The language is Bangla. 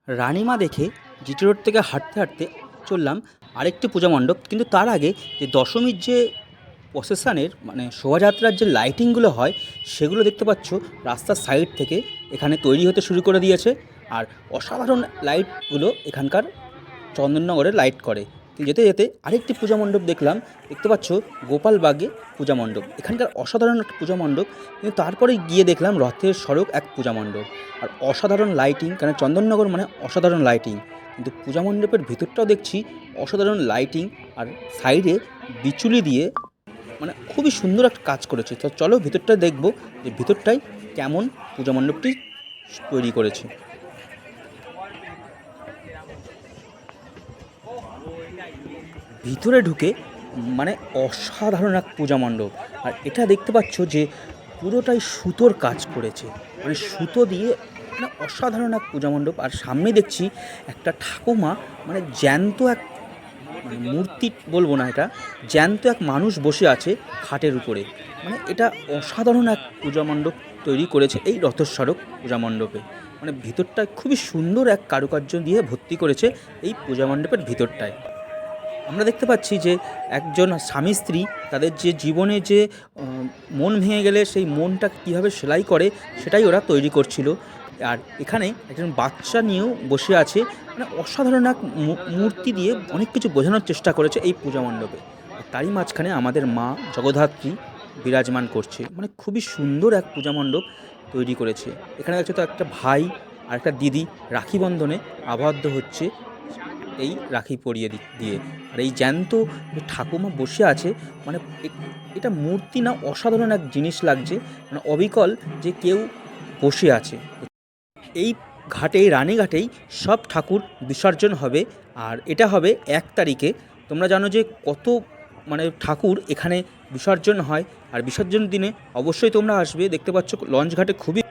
রানিমা দেখে জিটি রোড থেকে হাঁটতে হাঁটতে চললাম আরেকটি পূজা মণ্ডপ। কিন্তু তার আগে যে দশমীর যে প্রসেশনের মানে শোভাযাত্রার যে লাইটিংগুলো হয় সেগুলো দেখতে পাচ্ছ রাস্তার সাইড থেকে এখানে তৈরি হতে শুরু করে দিয়েছে। আর অসাধারণ লাইটগুলো এখানকার চন্দননগরে লাইট করে। যেতে যেতে আরেকটি পূজা মণ্ডপ দেখতে পাচ্ছ গোপালবাগে পূজা মণ্ডপ। এখানকার অসাধারণ একটা পূজা মণ্ডপ। কিন্তু তারপরে গিয়ে দেখলাম রথের সড়ক এক পূজা মণ্ডপ। আর অসাধারণ লাইটিং, কারণ চন্দননগর মানে অসাধারণ লাইটিং। কিন্তু পূজা মণ্ডপের ভিতরটাও দেখছি অসাধারণ লাইটিং, আর সাইডে বিচুলি দিয়ে মানে খুবই সুন্দর একটা কাজ করেছে। তো চলো ভিতরটা দেখবো যে ভিতরটাই কেমন পূজা মণ্ডপটি তৈরি করেছে। ভিতরে ঢুকে মানে অসাধারণ এক পূজা মণ্ডপ। আর এটা দেখতে পাচ্ছ যে পুরোটাই সুতোর কাজ করেছে, মানে সুতো দিয়ে মানে অসাধারণ এক পূজা মণ্ডপ। আর সামনে দেখছি একটা ঠাকুমা, মানে জ্যান্ত এক মানে মূর্তি বলবো না, এটা জ্যান্ত এক মানুষ বসে আছে খাটের উপরে। মানে এটা অসাধারণ এক পূজা মণ্ডপ তৈরি করেছে এই রথস্মারক পূজা মণ্ডপে। মানে ভিতরটায় খুবই সুন্দর এক কারুকার্য দিয়ে ভর্তি করেছে এই পূজা মণ্ডপের ভিতরটায়। আমরা দেখতে পাচ্ছি যে একজন স্বামী স্ত্রী তাদের যে জীবনে যে মন ভেঙে গেলে সেই মনটা কীভাবে সেলাই করে সেটাই ওরা তৈরি করছিল। আর এখানে একজন বাচ্চা নিয়েও বসে আছে। মানে অসাধারণ এক মূর্তি দিয়ে অনেক কিছু বোঝানোর চেষ্টা করেছে এই পূজা মণ্ডপে। আর তারই মাঝখানে আমাদের মা জগদ্ধাত্রী বিরাজমান করছে। মানে খুবই সুন্দর এক পূজা মণ্ডপ তৈরি করেছে। এখানে দেখছো তো একটা ভাই আর একটা দিদি রাখি বন্ধনে আবদ্ধ হচ্ছে এই রাখি পরিয়ে দিয়ে। আর এই জ্যান্ত যে ঠাকুমা বসে আছে, মানে এটা মূর্তি না, অসাধারণ এক জিনিস লাগছে। মানে অবিকল যে কেউ বসে আছে। এই ঘাটেই রানীঘাটেই সব ঠাকুর বিসর্জন হবে। আর এটা হবে 1 তারিখে। তোমরা জানো যে কত মানে ঠাকুর এখানে বিসর্জন হয়। আর বিসর্জন দিনে অবশ্যই তোমরা আসবে। দেখতে পাচ্ছ লঞ্চ ঘাটে খুবই